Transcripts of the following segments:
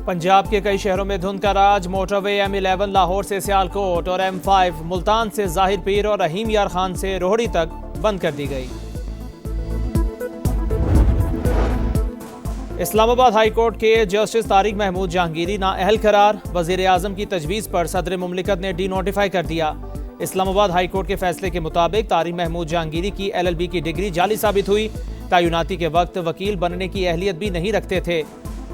पंजाब के कई शहरों में धुंध का राज। मोटरवे M11 लाहौर से सियालकोट और M5 मुल्तान से जाहिर पीर और रहीम यार खान से रोहड़ी तक बंद कर दी गई। इस्लामाबाद हाई कोर्ट के जस्टिस तारिक महमूद जहांगीरी नाअहल करार। वजीर आजम की तजवीज़ पर सदर मुमलिकत ने डी नोटिफाई कर दिया। इस्लामाबाद हाई कोर्ट के फैसले के मुताबिक तारिक महमूद जहांगीरी की LLB की डिग्री जाली साबित हुई। तैनाती के वक्त वकील बनने की अहलियत भी नहीं रखते थे।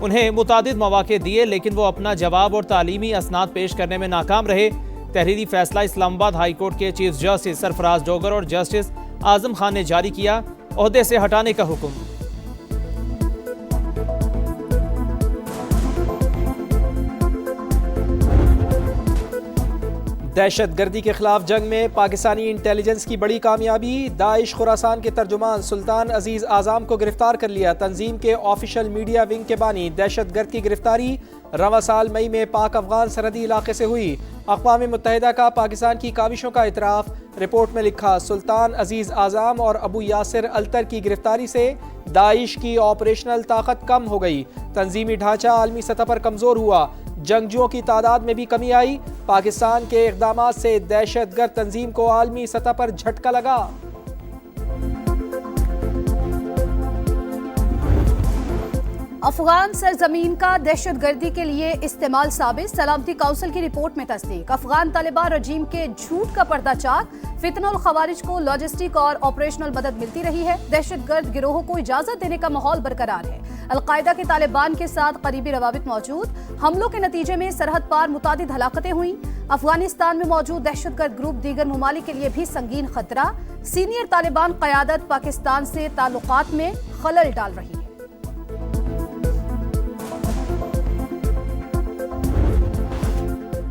उन्हें मुतादिद मौके दिए लेकिन वो अपना जवाब और तालीमी असनाद पेश करने में नाकाम रहे। तहरीरी फैसला इस्लामाबाद हाई कोर्ट के चीफ जस्टिस सरफराज डोगर और जस्टिस आजम खान ने जारी किया। ओहदे से हटाने का हुक्म। दहशतगर्दी के खिलाफ जंग में पाकिस्तानी इंटेलिजेंस की बड़ी कामयाबी। दाइश खुरासान के तर्जुमान सुल्तान अजीज आज़ाम को गिरफ्तार कर लिया। तंजीम के ऑफिशियल मीडिया विंग के बानी। दहशतगर्द की गिरफ्तारी रवां साल मई में पाक अफगान सरहदी इलाके से हुई। अक़वाम मुत्तहिदा का पाकिस्तान की काविशों का इतराफ़। रिपोर्ट में लिखा, सुल्तान अजीज आज़ाम और अबू यासिर अल्तर की गिरफ्तारी से दाइश की ऑपरेशनल ताकत कम हो गई। तंजीमी ढांचा आलमी सतह पर कमज़ोर हुआ। जंगजुओं की तादाद में भी कमी आई। पाकिस्तान के इक़दामात से दहशतगर्द तंजीम को आलमी सतह पर झटका लगा। अफगान सरजमीन का दहशतगर्दी के लिए इस्तेमाल साबित। सलामती काउंसिल की रिपोर्ट में तस्दीक। अफगान तालिबान रजीम के झूठ का पर्दाचार। फितनल खवारिज को लॉजिस्टिक और ऑपरेशनल मदद मिलती रही है। दहशतगर्द गिरोहों को इजाजत देने का माहौल बरकरार है। अलकायदा के तालिबान के साथ करीबी रवाबित मौजूद। हमलों के नतीजे में सरहद पार मुतादिद हलाकतें हुई। अफगानिस्तान में मौजूद दहशतगर्द ग्रुप दीगर ममालिक के लिए भी संगीन खतरा। सीनियर तालिबान क़यादत पाकिस्तान से ताल्लुकात में खलल डाल रही है।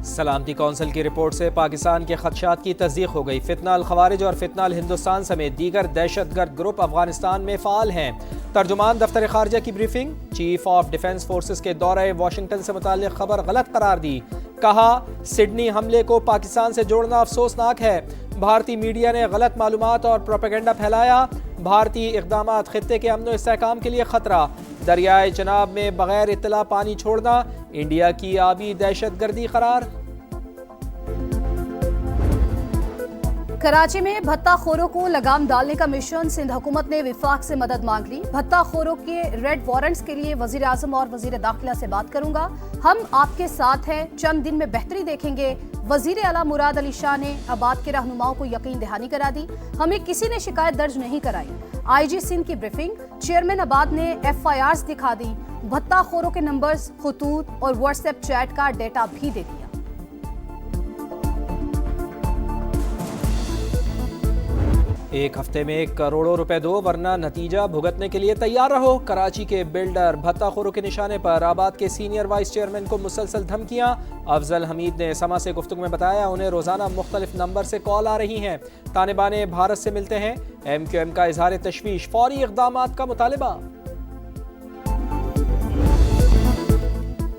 सलामती काउंसिल की रिपोर्ट से पाकिस्तान के खदशात की तस्दीक हो गई। फितना अल खवारिज और फितना अल हिंदुस्तान समेत दीगर दहशतगर्द ग्रुप अफगानिस्तान में फ़ाल हैं। तर्जुमान दफ्तर खारजा की briefing. Chief of defence forces के दौरे वाशिंगटन से मुताल्लिक खबर गलत करार दी। कहा, सिडनी हमले को पाकिस्तान से जोड़ना अफसोसनाक है। भारतीय मीडिया ने गलत मालूमात और प्रोपेगेंडा फैलाया। भारतीय इक़दामात खित्ते के अमन व इस्तेहकाम के लिए खतरा। दरियाए चनाब में बगैर इत्तला पानी छोड़ना इंडिया की आबी दहशतगर्दी करार। कराची में भत्ताखोरों को लगाम डालने का मिशन। सिंध हुकूमत ने विफाक से मदद मांग ली। भत्ताखोरों के रेड वारंट्स के लिए वजीर आजम और वजीर दाखिला से बात करूंगा। हम आपके साथ हैं, चंद दिन में बेहतरी देखेंगे। वजीर आला मुराद अली शाह ने आबाद के रहनुमाओं को यकीन दहानी करा दी। हमें किसी ने शिकायत दर्ज नहीं कराई। IG सिंध की ब्रीफिंग। चेयरमैन आबाद ने FIRs दिखा दी। भत्ताखोरों के नंबर्स, खतूत और व्हाट्सएप चैट का डेटा भी दे दिया। एक हफ्ते में करोड़ों रुपए दो वरना नतीजा भुगतने के लिए तैयार रहो। कराची के बिल्डर भत्ताखोरों के निशाने पर। आबाद के सीनियर वाइस चेयरमैन को मुसलसल धमकियां। अफजल हमीद ने समा से गुफ्तगू में बताया, उन्हें रोजाना मुख्तलिफ नंबर से कॉल आ रही हैं। तालिबान भारत से मिलते हैं। MQM का इजहार तशवीश। फौरी इक़दामात का मुतालिबा।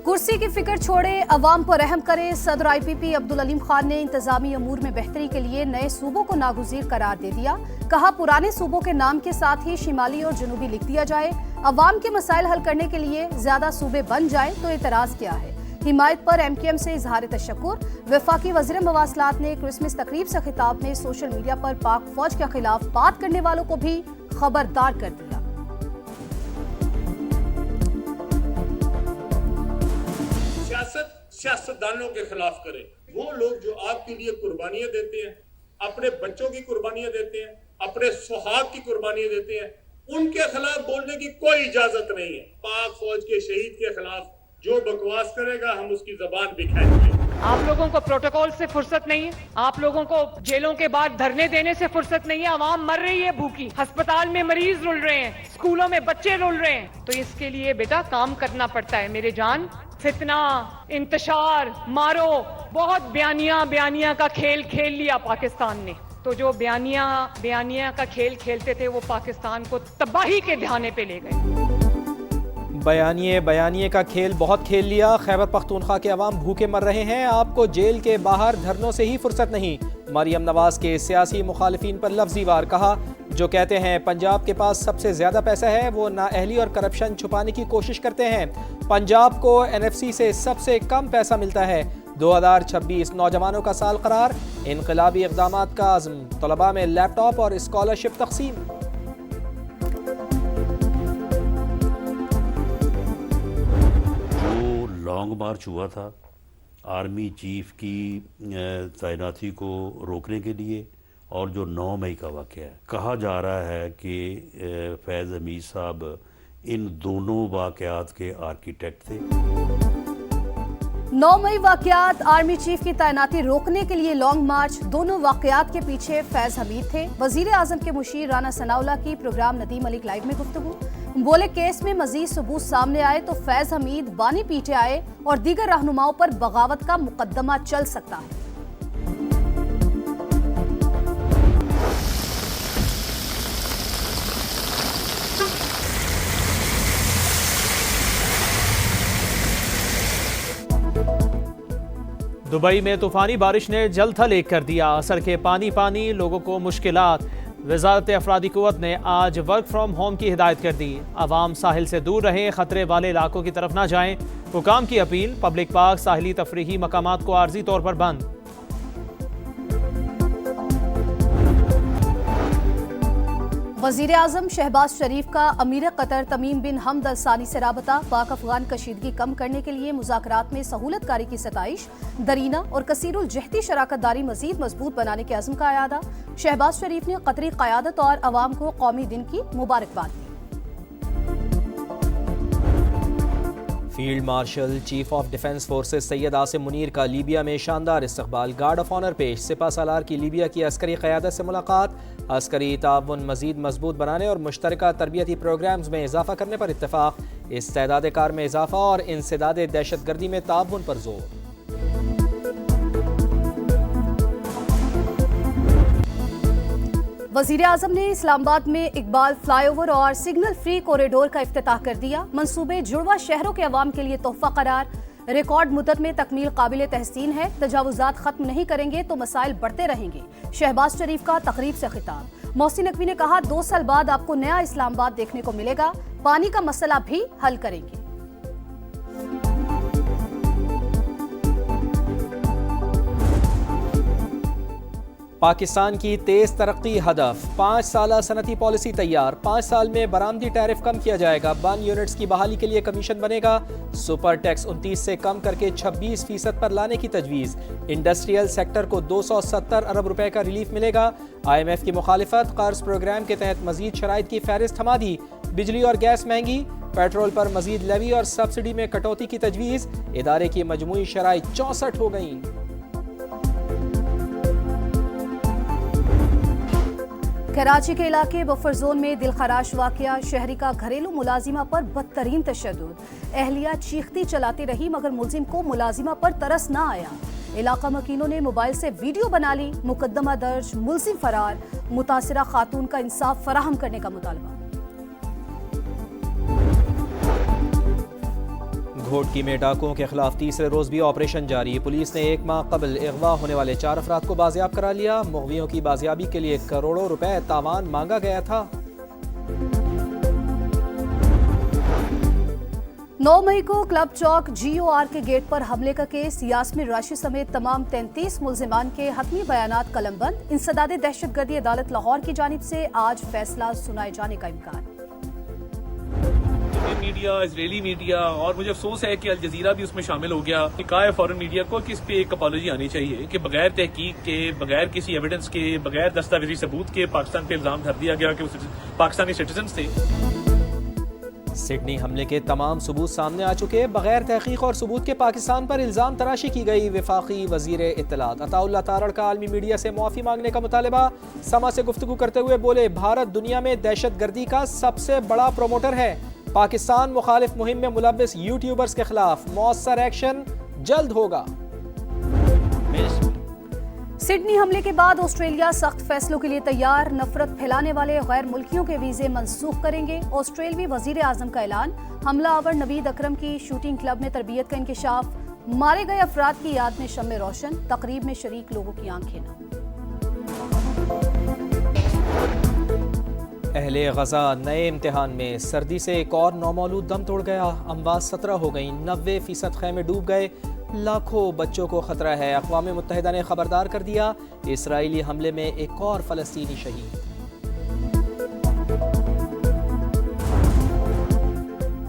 कुर्सी की फिक्र छोड़े, अवाम पर रहम करे। सदर IPP अब्दुल अलीम खान ने इंतजामी अमूर में बेहतरी के लिए नए सूबों को नागुज़ीर करार दे दिया। कहा, पुराने सूबों के नाम के साथ ही शिमाली और जनूबी लिख दिया जाए। अवाम के मसाइल हल करने के लिए ज्यादा सूबे बन जाए तो एतराज क्या है। हिमायत पर MQM से इजहार तशक्कुर। वफाकी वज़ीर मवासलात ने क्रिसमस तकरीब से खिताब में सोशल मीडिया पर पाक फौज के खिलाफ बात करने वालों को भी खबरदार कर दिया। सियासतदानों के खिलाफ करें। वो लोग जो आपके लिए कुर्बानियां देते हैं, अपने बच्चों की कुर्बानियां देते हैं, अपने सुहाग की कुर्बानियां देते हैं, उनके खिलाफ बोलने की कोई इजाजत नहीं है। पाक फौज के शहीद के खिलाफ जो बकवास करेगा हम उसकी जबान भी खींचेंगे। आप लोगों को प्रोटोकॉल से फुर्सत नहीं है। आप लोगों को जेलों के बाद धरने देने से फुर्सत नहीं है। आवाम मर रही है भूखी। अस्पताल में मरीज रुल रहे हैं, स्कूलों में बच्चे रुल रहे हैं। तो इसके लिए बेटा काम करना पड़ता है मेरे जान। फितना, इंतशार, मारो, बहुत बयानिया का खेल खेल लिया पाकिस्तान ने। तो जो बयानिया का खेल खेलते थे वो पाकिस्तान को तबाही के ध्याने पे ले गए। बयानिए का खेल बहुत खेल लिया। खैबर पख्तूनख्वा के अवाम भूखे मर रहे हैं। आपको जेल के बाहर धरनों से ही फुर्सत नहीं। मरियम नवाज के सियासी मुखालिफिन पर लफ्जी वार। कहा, जो कहते हैं पंजाब के पास सबसे ज़्यादा पैसा है, वो नाअहली और करप्शन छुपाने की कोशिश करते हैं। पंजाब को NFC से सबसे कम पैसा मिलता है। 2026 नौजवानों का साल करार, इनकलाबी इक़दामात का आज़म, तलबा में लैपटॉप और स्कॉलरशिप तक़सीम। जो लॉन्ग मार्च हुआ था आर्मी चीफ की तैनाती को रोकने के लिए, और जो 9 मई का वाक़या है, कहा जा रहा है कि फैज़ हमीद साहब इन दोनों वाक़यात के आर्किटेक्ट थे। 9 मई वाक़यात, आर्मी चीफ की तैनाती रोकने के लिए लॉन्ग मार्च, दोनों वाक़यात के पीछे फैज़ हमीद थे। वज़ीर आज़म के मुशीर राना सनाउल्लाह की प्रोग्राम नदीम मलिक लाइव में गुफ्तगू। बोले केस में मजीद सबूत सामने आए तो फैज़ हमीद बानी पीटे आए और दीगर रहनुमाओं पर बगावत का मुकदमा चल सकता है। दुबई में तूफानी बारिश ने जल थल एक कर दिया। सड़कें पानी पानी, लोगों को मुश्किलात। वजारत अफरादी क़ुव्वत ने आज वर्क फ्राम होम की हिदायत कर दी। आवाम साहिल से दूर रहें, खतरे वाले इलाकों की तरफ ना जाएं। हुकाम की अपील, पब्लिक पार्क, साहिली तफरीही मकामात को आर्जी तौर पर बंद। वज़ीर आज़म शहबाज शरीफ का अमीर कतर तमीम बिन हमद अल सानी से राबता। पाक अफगान कशीदगी कम करने के लिए मुज़ाकरात में सहूलत कारी की सताइश। दरीना और कसीरुल जहती शराकतदारी मज़ीद मजबूत बनाने के अज़्म का अयादा। शहबाज शरीफ ने कतरी क़यादत और अवाम को कौमी दिन की मुबारकबाद दी। Field marshal chief of defence forces Syed Asim Munir का लीबिया में शानदार इस्तकबाल, गार्ड ऑफ ऑनर पेश। सिपा सालार की लीबिया की अस्करी क़यादत से मुलाकात। अस्करी ताउन मज़ीद मजबूत बनाने और मुश्तरका तरबियती प्रोग्राम्स में इजाफा करने पर इत्तफाक। इस्तेदाद कार में इजाफा और इंसदाद दहशतगर्दी में ताउन पर जोर। वज़ीर आज़म ने इस्लामाबाद में इकबाल फ्लाईओवर और सिग्नल फ्री कॉरिडोर का इफ्तिताह कर दिया। मंसूबे जुड़वा शहरों के अवाम के लिए तोहफा करार। रिकॉर्ड मुद्दत में तकमील काबिल तहसीन है। तजावुजात खत्म नहीं करेंगे तो मसाइल बढ़ते रहेंगे। शहबाज शरीफ का तकरीब से खिताब। मोहसिन नकवी ने कहा 2 साल बाद आपको नया इस्लामाबाद देखने को मिलेगा। पानी का मसला भी हल करेंगे। पाकिस्तान की तेज तरक्की हदफ। 5 साला सनती पॉलिसी तैयार। 5 साल में बरामदी टैरिफ कम किया जाएगा। बन यूनिट्स की बहाली के लिए कमीशन बनेगा। सुपर टैक्स 29 से कम करके 26% पर लाने की तजवीज़। इंडस्ट्रियल सेक्टर को 270 अरब रुपए का रिलीफ मिलेगा। IMF की मुखालिफत। कर्ज प्रोग्राम के तहत मजीद शराइत की फहरिस्त थमा दी। बिजली और गैस महंगी। पेट्रोल पर मजीद लेवी और सब्सिडी में कटौती की तजवीज़। इदारे की मजमूई शराइत 64 हो गई। कराची के इलाके बफर जोन में दिलखराश वाकया। शहरी का घरेलू मुलाजिमा पर बदतरीन तशद्दुद। एहलिया चीखती चलाती रही मगर मुलजिम को मुलाजिमा पर तरस ना आया। इलाका मकीनों ने मोबाइल से वीडियो बना ली। मुकदमा दर्ज, मुलजिम फरार। मुतासिरा खातून का इंसाफ फराहम करने का मुतालबा। घोटकी में डाकुओं के खिलाफ तीसरे रोज भी ऑपरेशन जारी। पुलिस ने 1 माह कबल अगवा होने वाले 4 अफराद को बाजियाब करा लिया। मुग़वियों की बाजियाबी के लिए करोड़ों रुपए तावान मांगा गया था। 9 मई को क्लब चौक GOR के गेट पर हमले का केस। यास्मीन राशि समेत तमाम 33 मुल्जिमान के हतमी बयानात कलमबंद। इंसदाद दहशतगर्दी अदालत लाहौर की जानिब से आज फैसला सुनाए जाने का इम्कान। मीडिया, इजरायली मीडिया, और मुझे अफसोस है कि अल जजीरा भी उसमें शामिल हो गया। कहा है फॉरेन मीडिया को कि इस पे एक अपॉलॉजी आनी चाहिए कि बगैर तहकीक के, बगैर किसी एविडेंस के, बगैर दस्तावेजी सबूत के पाकिस्तान पे इल्जाम धर दिया गया कि वो पाकिस्तानी सिटीजन थे। सिडनी हमले के तमाम सबूत सामने आ चुके। बगैर तहकीक और सबूत के पाकिस्तान पर इल्जाम तराशी की गई। वफाकी वजीर इत्तलात अताउल्लाह तारड़ का आलमी मीडिया से मुआफ़ी मांगने का मुतालबा। समा से गुफ्तगू करते हुए बोले, भारत दुनिया में दहशतगर्दी का सबसे बड़ा प्रोमोटर है। पाकिस्तान मुखालिफ मुहिम में मुलव्विस यूट्यूबर्स के खिलाफ मौसर एक्शन जल्द होगा। सिडनी हमले के बाद ऑस्ट्रेलिया सख्त फैसलों के लिए तैयार। नफरत फैलाने वाले गैर मुल्कियों के वीजे मंसूख करेंगे। ऑस्ट्रेलवी वजीर आजम का ऐलान। हमला आवर नवीद अकरम की शूटिंग क्लब में तरबियत का इंकिशाफ। मारे गए अफराद की याद में शम्मे रोशन। तकरीब में शरीक लोगों की आंखें नम। अहले गजा नए इम्तिहान में, सर्दी से एक और नौमौलूद दम तोड़ गया। अमवात 17 हो गई, 90% खैमे डूब गए, लाखों बच्चों को खतरा है। अक़वाम मुत्तहिदा ने खबरदार कर दिया, इसराइली हमले में एक और फ़लस्तीनी शहीद।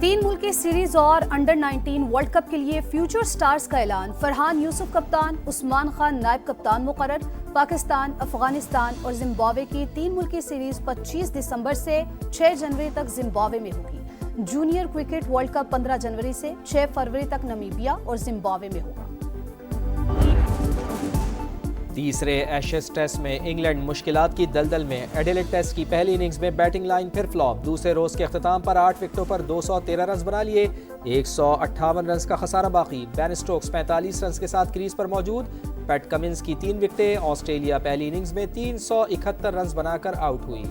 3 मुल्की सीरीज और अंडर 19 वर्ल्ड कप के लिए फ्यूचर स्टार्स का ऐलान। फरहान यूसुफ कप्तान, उस्मान खान नायब कप्तान मुकर्रर। पाकिस्तान, अफगानिस्तान और जिम्बाब्वे की 3 मुल्की सीरीज 25 दिसंबर से 6 जनवरी तक जिम्बाब्वे में होगी। जूनियर क्रिकेट वर्ल्ड कप 15 जनवरी से 6 फरवरी तक नमीबिया और जिम्बाब्वे में होगा। तीसरे एशेज टेस्ट में इंग्लैंड मुश्किलात की दलदल में। एडिलेड टेस्ट की पहली इनिंग्स में बैटिंग लाइन फिर फ्लॉप। दूसरे रोज के अख्ताम पर 8 विकेटों पर 213 रन बना लिए, 158 रन का खसारा बाकी। बेन स्टोक्स 45 रन के साथ क्रीज पर मौजूद। पैट कमिंस की 3 विकेटें। ऑस्ट्रेलिया पहली इनिंग्स में 371 रन बनाकर आउट हुई।